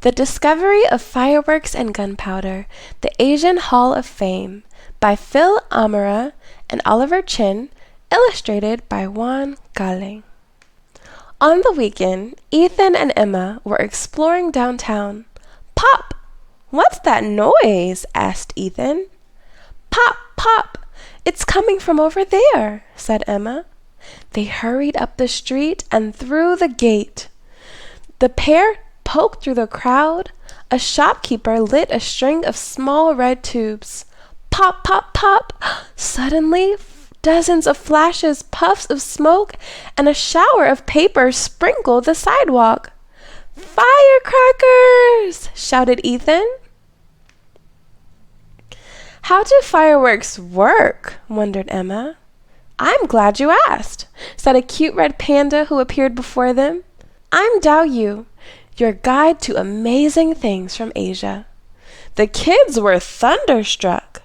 The Discovery of Fireworks and Gunpowder, The Asian Hall of Fame by Phil Amara and Oliver Chin, illustrated by Juan Gale. On the weekend, Ethan and Emma were exploring downtown. "Pop! What's that noise?" asked Ethan. "Pop, pop! It's coming from over there," said Emma. They hurried up the street and through the gate. The pair poked through the crowd. A shopkeeper lit a string of small red tubes. Pop, pop, pop! Suddenly, dozens of flashes, puffs of smoke, and a shower of paper sprinkled the sidewalk. "Firecrackers!" shouted Ethan. "How do fireworks work?" wondered Emma. "I'm glad you asked," said a cute red panda who appeared before them. "I'm Dao Yu, your guide to amazing things from Asia." The kids were thunderstruck.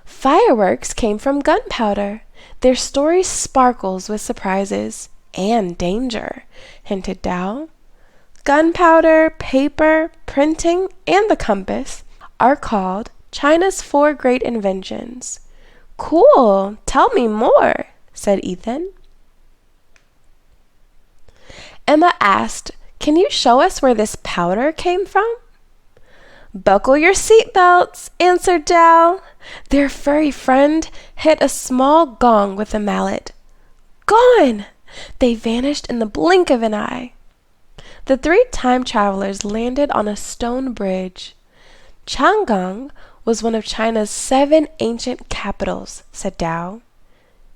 Fireworks came from gunpowder. Their story sparkles with surprises and danger, hinted Dao. Gunpowder, paper, printing, and the compass are called China's 4 great inventions. "Cool, tell me more," said Ethan. Emma asked, "Can you show us where this powder came from?" "Buckle your seatbelts," answered Dao. Their furry friend hit a small gong with a mallet. Gone! They vanished in the blink of an eye. The 3 time travelers landed on a stone bridge. Chang'an was one of China's 7 ancient capitals, said Dao.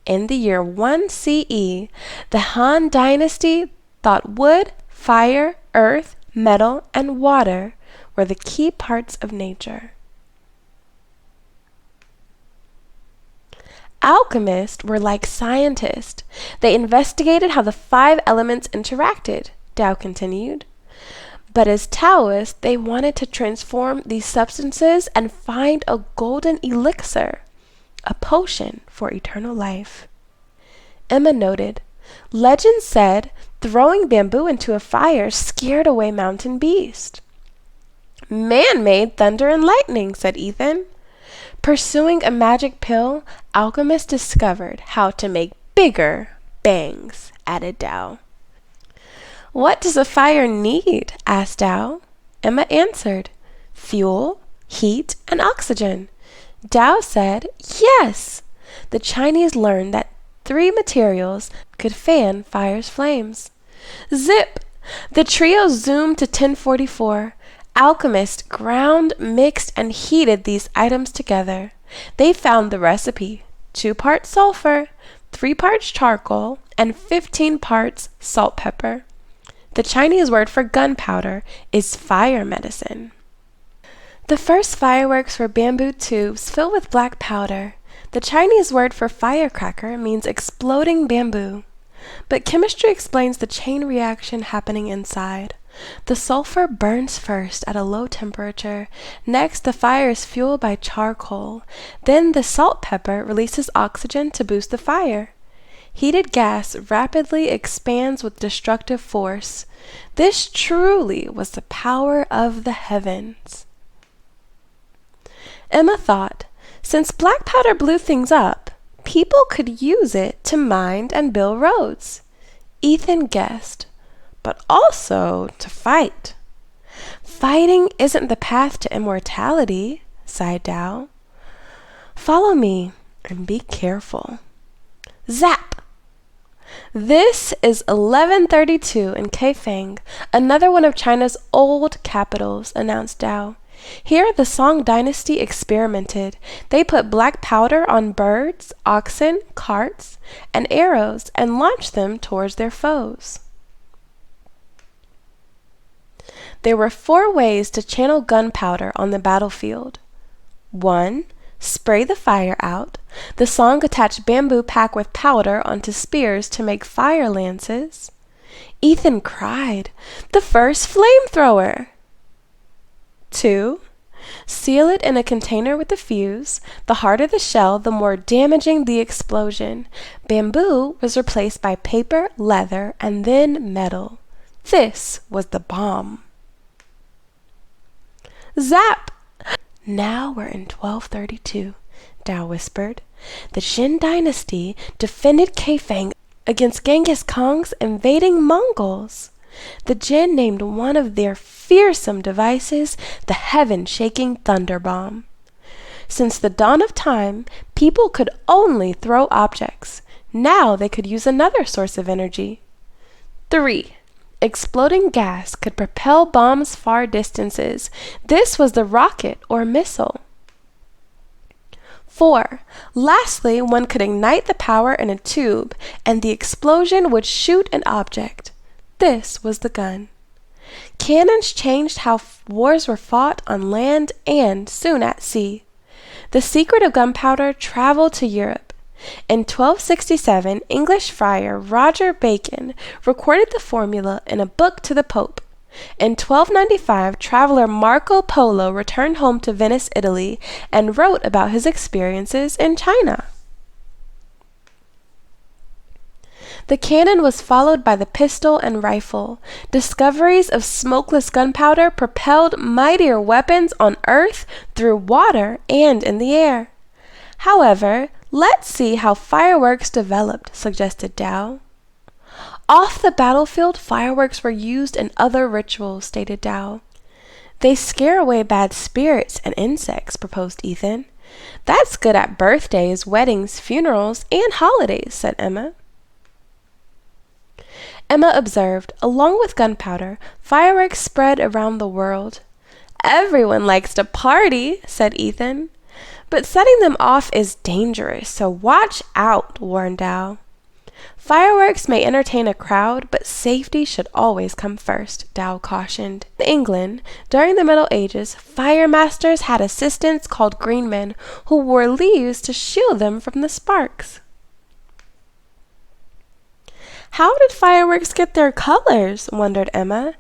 In the year 1 CE, the Han Dynasty thought wood, fire, earth, metal, and water were the key parts of nature. Alchemists were like scientists. They investigated how the 5 elements interacted, Dao continued. But as Taoists, they wanted to transform these substances and find a golden elixir, a potion for eternal life. Emma noted, legend said throwing bamboo into a fire scared away mountain beasts. Man-made thunder and lightning, said Ethan. Pursuing a magic pill, alchemists discovered how to make bigger bangs, added Dao. What does a fire need? Asked Dao. Emma answered, fuel, heat, and oxygen. Dao said, yes. The Chinese learned that 3 materials could fan fire's flames. Zip! The trio zoomed to 1044. Alchemists ground, mixed, and heated these items together. They found the recipe: 2 parts sulfur, 3 parts charcoal, and 15 parts salt pepper. The Chinese word for gunpowder is fire medicine. The first fireworks were bamboo tubes filled with black powder. The Chinese word for firecracker means exploding bamboo. But chemistry explains the chain reaction happening inside. The sulfur burns first at a low temperature. Next, the fire is fueled by charcoal. Then the salt pepper releases oxygen to boost the fire. Heated gas rapidly expands with destructive force. This truly was the power of the heavens. Emma thought, since black powder blew things up, people could use it to mine and build roads. Ethan guessed, but also to fight. Fighting isn't the path to immortality, sighed Dao. Follow me and be careful. Zap! This is 1132 in Kaifeng, another one of China's old capitals, announced Dao. Here the Song dynasty experimented. They put black powder on birds, oxen, carts, and arrows and launched them towards their foes. There were 4 ways to channel gunpowder on the battlefield. 1. Spray the fire out. The Song attached bamboo packed with powder onto spears to make fire lances. Ethan cried, the first flamethrower! 2. Seal it in a container with a fuse. The harder the shell, the more damaging the explosion. Bamboo was replaced by paper, leather, and then metal. This was the bomb. Zap! Now we're in 1232, Dao whispered. The Jin dynasty defended Kaifeng against Genghis Khan's invading Mongols. The Jin named one of their fearsome devices the heaven-shaking thunder bomb. Since the dawn of time, people could only throw objects. Now they could use another source of energy. 3. Exploding gas could propel bombs far distances. This was the rocket or missile. 4. Lastly, one could ignite the power in a tube, and the explosion would shoot an object. This was the gun. Cannons changed how wars were fought on land and soon at sea. The secret of gunpowder traveled to Europe. In 1267, English friar Roger Bacon recorded the formula in a book to the Pope. In 1295, traveler Marco Polo returned home to Venice, Italy, and wrote about his experiences in China. The cannon was followed by the pistol and rifle. Discoveries of smokeless gunpowder propelled mightier weapons on earth, through water, and in the air. However, let's see how fireworks developed, suggested Dao. Off the battlefield, fireworks were used in other rituals, stated Dao. They scare away bad spirits and insects, proposed Ethan. That's good at birthdays, weddings, funerals, and holidays, said Emma. Emma observed, along with gunpowder, fireworks spread around the world. Everyone likes to party, said Ethan. But setting them off is dangerous, so watch out, warned Dao. Fireworks may entertain a crowd, but safety should always come first, Dao cautioned. In England, during the Middle Ages, fire masters had assistants called greenmen who wore leaves to shield them from the sparks. How did fireworks get their colors? Wondered Emma.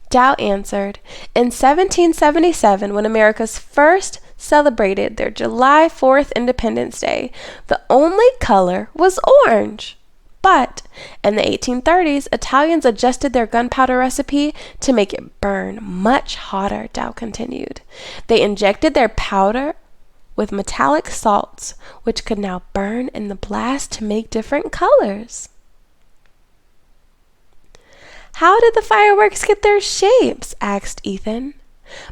Dao answered, in 1777, when America's first celebrated their July 4th Independence Day, the only color was orange. But in the 1830s, Italians adjusted their gunpowder recipe to make it burn much hotter, Dao continued. They injected their powder with metallic salts, which could now burn in the blast to make different colors. How did the fireworks get their shapes? Asked Ethan.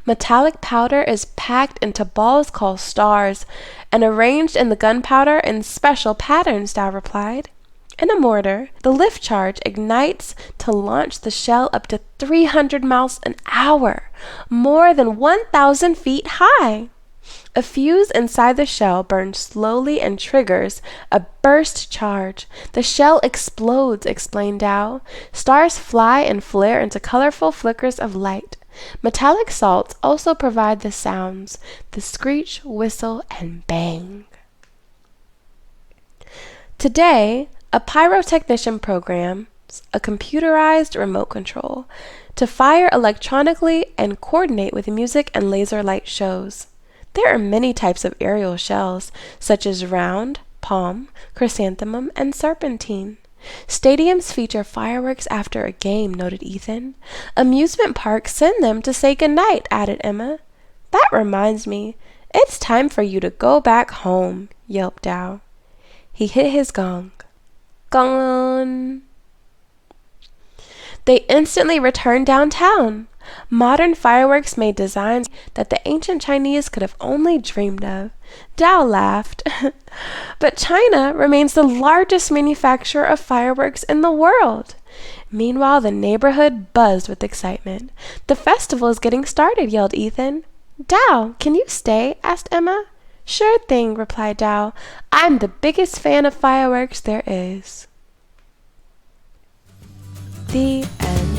Metallic powder is packed into balls called stars and arranged in the gunpowder in special patterns, Dao replied. In a mortar, the lift charge ignites to launch the shell up to 300 miles an hour, more than 1,000 feet high. A fuse inside the shell burns slowly and triggers a burst charge. The shell explodes, explained Dao. Stars fly and flare into colorful flickers of light. Metallic salts also provide the sounds, the screech, whistle, and bang. Today, a pyrotechnician programs a computerized remote control to fire electronically and coordinate with music and laser light shows. There are many types of aerial shells, such as round, palm, chrysanthemum, and serpentine. Stadiums feature fireworks after a game, noted Ethan. Amusement parks send them to say goodnight, added Emma. That reminds me, it's time for you to go back home, yelped Dao. He hit his gong. Gong! They instantly returned downtown. Modern fireworks made designs that the ancient Chinese could have only dreamed of. Dao laughed. But China remains the largest manufacturer of fireworks in the world. Meanwhile, the neighborhood buzzed with excitement. The festival is getting started, yelled Ethan. Dao, can you stay? Asked Emma. Sure thing, replied Dao. I'm the biggest fan of fireworks there is. The end.